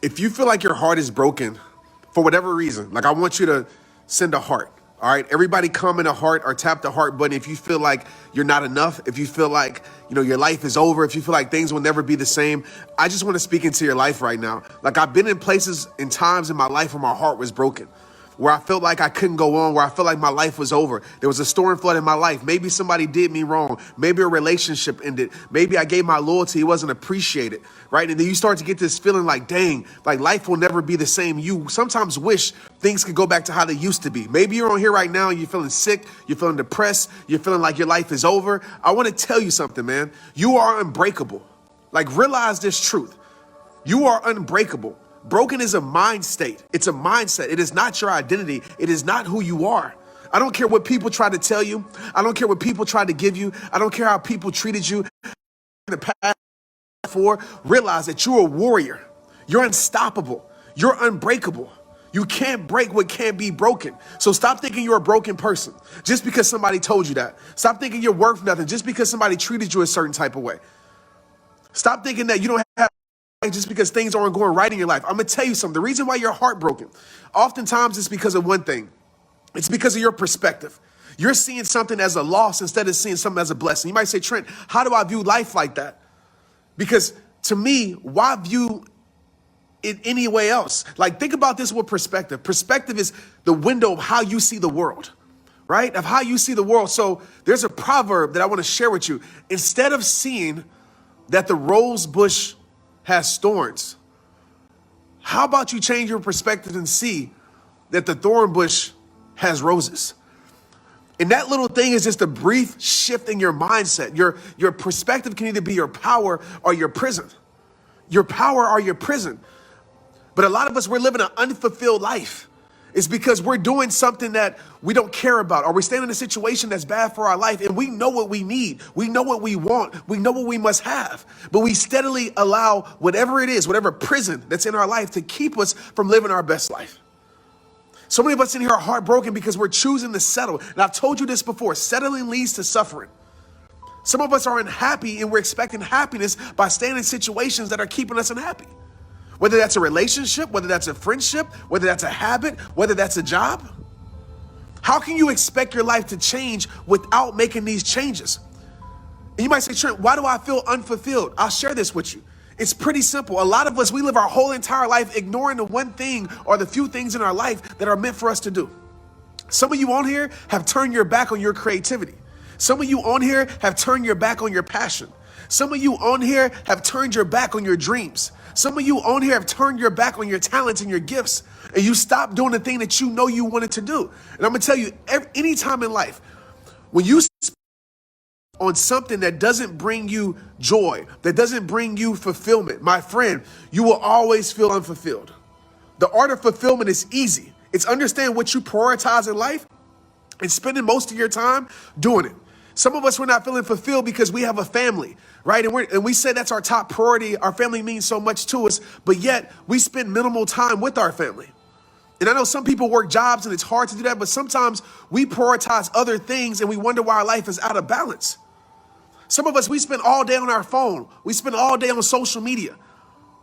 If you feel like your heart is broken for whatever reason, like I want you to send a heart. All right, everybody comment a heart or tap the heart button if you feel like you're not enough, if you feel like, your life is over, if you feel like things will never be the same. I just want to speak into your life right now. Like I've been in places and times in my life where my heart was broken, where I felt like I couldn't go on, where I felt like my life was over. There was a storm flood in my life. Maybe somebody did me wrong. Maybe a relationship ended. Maybe I gave my loyalty. It wasn't appreciated, right? And then you start to get this feeling like, dang, like life will never be the same. You sometimes wish things could go back to how they used to be. Maybe you're on here right now and you're feeling sick. You're feeling depressed. You're feeling like your life is over. I want to tell you something, man. You are unbreakable. Like realize this truth. You are unbreakable. Broken is a mind state. It's a mindset. It is not your identity. It is not who you are. I don't care what people try to tell you. I don't care what people try to give you. I don't care how people treated you in the past. Realize that you're a warrior. You're unstoppable. You're unbreakable. You can't break what can't be broken. So stop thinking you're a broken person just because somebody told you that. Stop thinking you're worth nothing just because somebody treated you a certain type of way. Stop thinking that you don't have just because things aren't going right in your life. I'm going to tell you something. The reason why you're heartbroken, oftentimes it's because of one thing. It's because of your perspective. You're seeing something as a loss instead of seeing something as a blessing. You might say, Trent, how do I view life like that? Because to me, why view it any way else? Like, think about this with perspective. Perspective is the window of how you see the world, right? Of how you see the world. So there's a proverb that I want to share with you. Instead of seeing that the rose bush has thorns, how about you change your perspective and see that the thorn bush has roses? And that little thing is just a brief shift in your mindset. Your perspective can either be your power or your prison. Your power or your prison. But a lot of us, we're living an unfulfilled life. It's because we're doing something that we don't care about, or we're staying in a situation that's bad for our life, and we know what we need. We know what we want. We know what we must have. But we steadily allow whatever it is, whatever prison that's in our life, to keep us from living our best life. So many of us in here are heartbroken because we're choosing to settle. And I've told you this before, settling leads to suffering. Some of us are unhappy and we're expecting happiness by staying in situations that are keeping us unhappy. Whether that's a relationship, whether that's a friendship, whether that's a habit, whether that's a job. How can you expect your life to change without making these changes? And you might say, Trent, why do I feel unfulfilled? I'll share this with you. It's pretty simple. A lot of us, we live our whole entire life ignoring the one thing or the few things in our life that are meant for us to do. Some of you on here have turned your back on your creativity. Some of you on here have turned your back on your passion. Some of you on here have turned your back on your dreams. Some of you on here have turned your back on your talents and your gifts, and you stopped doing the thing that you know you wanted to do. And I'm going to tell you, any time in life, when you on something that doesn't bring you joy, that doesn't bring you fulfillment, my friend, you will always feel unfulfilled. The art of fulfillment is easy. It's understand what you prioritize in life and spending most of your time doing it. Some of us, we're not feeling fulfilled because we have a family, right? And we say that's our top priority. Our family means so much to us, but yet we spend minimal time with our family. And I know some people work jobs and it's hard to do that, but sometimes we prioritize other things and we wonder why our life is out of balance. Some of us, we spend all day on our phone. We spend all day on social media.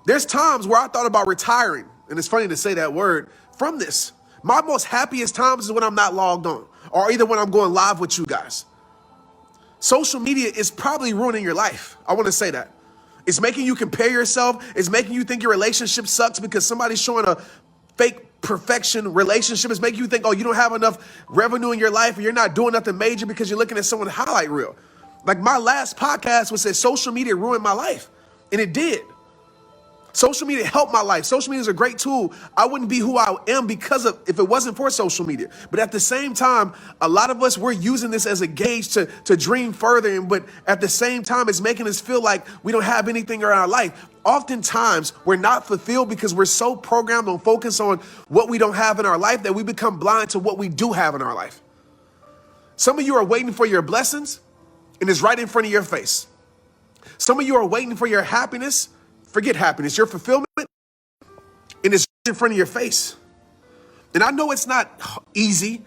There's times where I thought about retiring, and it's funny to say that word, from this. My most happiest times is when I'm not logged on, or either when I'm going live with you guys. Social media is probably ruining your life. I want to say that. It's making you compare yourself. It's making you think your relationship sucks because somebody's showing a fake perfection relationship. It's making you think, oh, you don't have enough revenue in your life, or you're not doing nothing major because you're looking at someone's highlight reel. Like my last podcast was that social media ruined my life, and it did. Social media helped my life. Social media is a great tool. I wouldn't be who I am because of if it wasn't for social media. But at the same time, a lot of us, we're using this as a gauge to dream further. But at the same time, it's making us feel like we don't have anything in our life. Oftentimes, we're not fulfilled because we're so programmed on focus on what we don't have in our life that we become blind to what we do have in our life. Some of you are waiting for your blessings, and it's right in front of your face. Some of you are waiting for your happiness. Forget happiness, your fulfillment, and it's in front of your face. And I know it's not easy.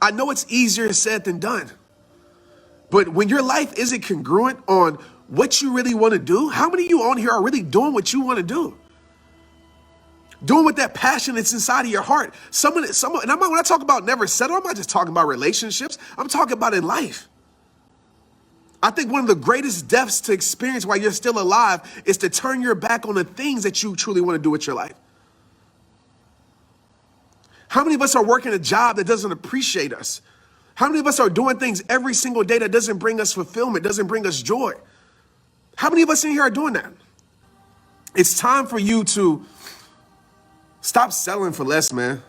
I know it's easier said than done. But when your life isn't congruent on what you really want to do, how many of you on here are really doing what you want to do? Doing with that passion that's inside of your heart. And when I talk about never settle, I'm not just talking about relationships. I'm talking about in life. I think one of the greatest deaths to experience while you're still alive is to turn your back on the things that you truly want to do with your life. How many of us are working a job that doesn't appreciate us? How many of us are doing things every single day that doesn't bring us fulfillment, doesn't bring us joy? How many of us in here are doing that? It's time for you to stop settling for less, man.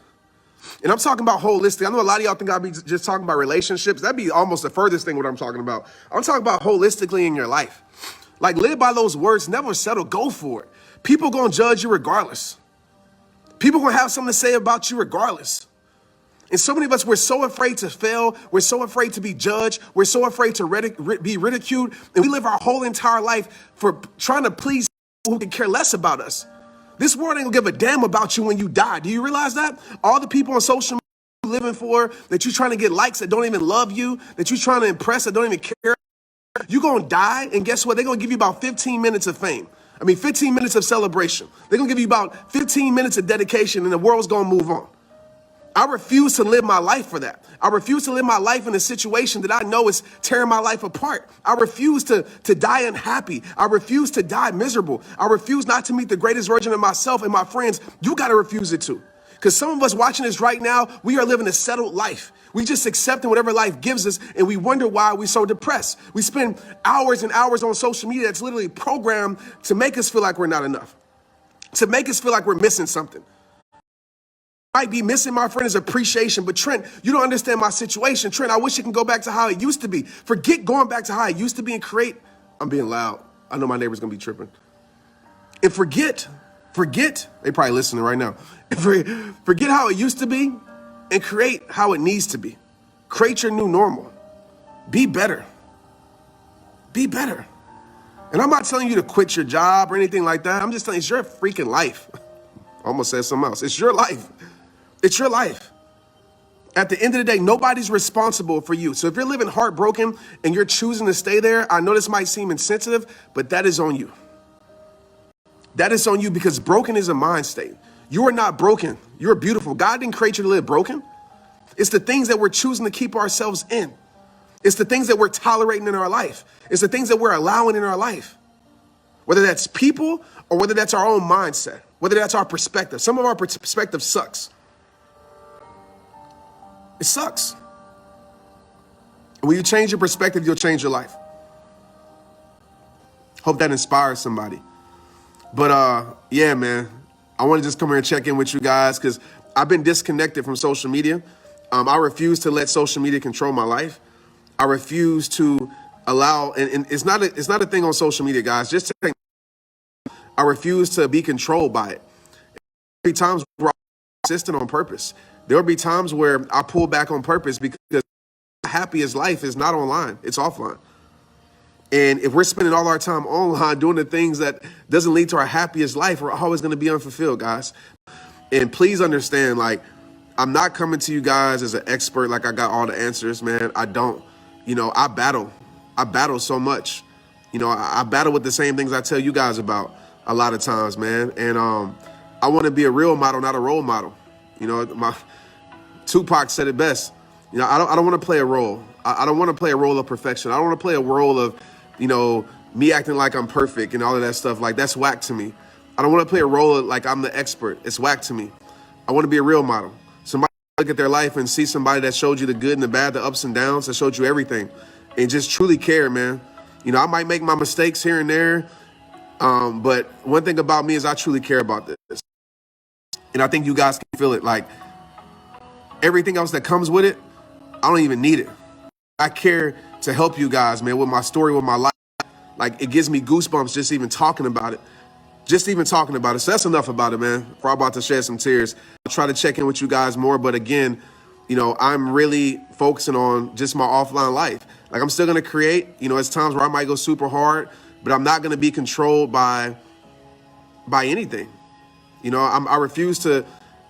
And I'm talking about holistic. I know a lot of y'all think I'll be just talking about relationships. That'd be almost the furthest thing what I'm talking about. I'm talking about holistically in your life. Like, live by those words, never settle, go for it. People gonna judge you regardless. People gonna have something to say about you regardless. And so many of us, we're so afraid to fail. We're so afraid to be judged. We're so afraid to be ridiculed. And we live our whole entire life for trying to please people who can care less about us. This world ain't gonna give a damn about you when you die. Do you realize that? All the people on social media you're living for, that you're trying to get likes that don't even love you, that you're trying to impress that don't even care, you're gonna die, and guess what? They're gonna give you about 15 minutes of fame. 15 minutes of celebration. They're gonna give you about 15 minutes of dedication, and the world's gonna move on. I refuse to live my life for that. I refuse to live my life in a situation that I know is tearing my life apart. I refuse to die unhappy. I refuse to die miserable. I refuse not to meet the greatest version of myself. And my friends, you got to refuse it too. Because some of us watching this right now, we are living a settled life. We just accepting whatever life gives us, and we wonder why we're so depressed. We spend hours and hours on social media that's literally programmed to make us feel like we're not enough, to make us feel like we're missing something. Might be missing, my friend, is appreciation. But Trent, you don't understand my situation. Trent, I wish it can go back to how it used to be. Forget going back to how it used to be and create. I'm being loud. I know my neighbor's gonna be tripping. And forget, they probably listening right now. Forget how it used to be and create how it needs to be. Create your new normal. Be better. Be better. And I'm not telling you to quit your job or anything like that. I'm just telling you, it's your freaking life. I almost said something else. It's your life. It's your life. At the end of the day, nobody's responsible for you. So if you're living heartbroken and you're choosing to stay there, I know this might seem insensitive, but that is on you. That is on you, because broken is a mind state. You are not broken. You're beautiful. God didn't create you to live broken. It's the things that we're choosing to keep ourselves in. It's the things that we're tolerating in our life. It's the things that we're allowing in our life. Whether that's people or whether that's our own mindset, whether that's our perspective. Some of our perspective sucks. It sucks. And when you change your perspective, you'll change your life. Hope that inspires somebody. But yeah, man, I want to just come here and check in with you guys because I've been disconnected from social media. I refuse to let social media control my life. I refuse to allow, and it's not a thing on social media, guys. Just to, I refuse to be controlled by it. There'll be times where I'm consistent on purpose. There will be times where I pull back on purpose because the happiest life is not online, it's offline. And if we're spending all our time online doing the things that doesn't lead to our happiest life, we're always going to be unfulfilled, guys. And please understand, like, I'm not coming to you guys as an expert, like I got all the answers, man. I don't. I battle so much. I battle with the same things I tell you guys about a lot of times, man. And I want to be a real model, not a role model. My Tupac said it best. I don't want to play a role. I don't want to play a role of perfection. I don't want to play a role of, me acting like I'm perfect and all of that stuff. Like, that's whack to me. I don't want to play a role of, like I'm the expert. It's whack to me. I want to be a real model. Somebody look at their life and see somebody that showed you the good and the bad, the ups and downs, that showed you everything, and just truly care, man. I might make my mistakes here and there, but one thing about me is I truly care about this. And I think you guys can feel it. Like, everything else that comes with it, I don't even need it. I care to help you guys, man, with my story, with my life. Like, it gives me goosebumps just even talking about it. So that's enough about it, man. Before I'm about to shed some tears, I'll try to check in with you guys more. But again, I'm really focusing on just my offline life. Like, I'm still going to create. There's times where I might go super hard, but I'm not going to be controlled by anything. I refuse to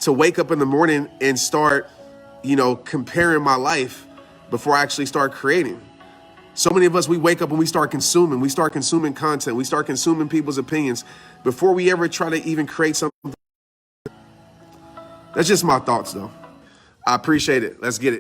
wake up in the morning and start, comparing my life before I actually start creating. So many of us, we wake up and we start consuming content. We start consuming people's opinions before we ever try to even create something. That's just my thoughts, though. I appreciate it. Let's get it.